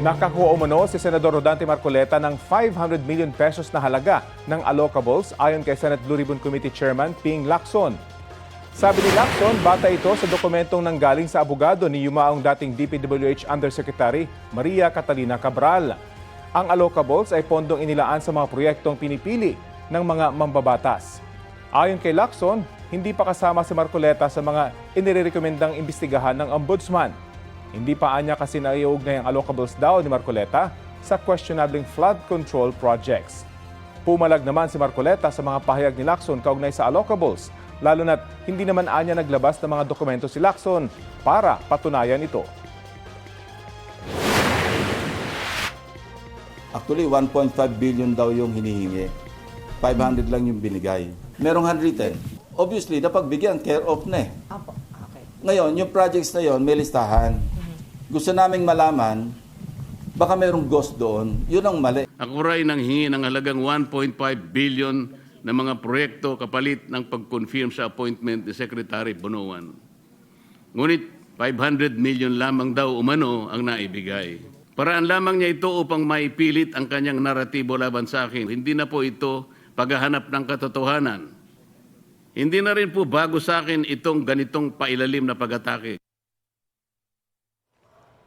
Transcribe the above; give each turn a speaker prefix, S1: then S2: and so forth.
S1: Nakakuha umano si Senador Rodante Marcoleta ng 500 million pesos na halaga ng allocables ayon kay Senate Blue Ribbon Committee Chairman Ping Lacson. Sabi ni Lacson, bata ito sa dokumentong nanggaling sa abogado ni yumaong dating DPWH Undersecretary Maria Catalina Cabral. Ang allocables ay pondong inilaan sa mga proyektong pinipili ng mga mambabatas. Ayon kay Lacson, hindi pa kasama si Marcoleta sa mga inirekomendang imbestigahan ng Ombudsman. Hindi pa anya kasi naiugnay ang allocables daw ni Marcoleta sa questionabling flood control projects. Pumalag naman si Marcoleta sa mga pahayag ni Lacson kaugnay sa allocables, lalo na't hindi naman anya naglabas ng mga dokumento si Lacson para patunayan ito.
S2: Actually, 1.5 billion daw yung hinihingi. 500 lang yung binigay. Merong handwritten. Obviously, napagbigyan, care of na eh.
S3: Apo, okay.
S2: Ngayon, yung projects na yon may listahan. Gusto naming malaman, baka merong ghost doon. Yun ang mali.
S4: Ako rin nanghingi ng halagang 1.5 billion na mga proyekto kapalit ng pag-confirm sa appointment ni Secretary Bonoan. Ngunit 500 million lamang daw umano ang naibigay. Paraan lamang niya ito upang maipilit ang kanyang naratibo laban sa akin. Hindi na po ito paghahanap ng katotohanan. Hindi na rin po bago sa akin itong ganitong pailalim na pag-atake.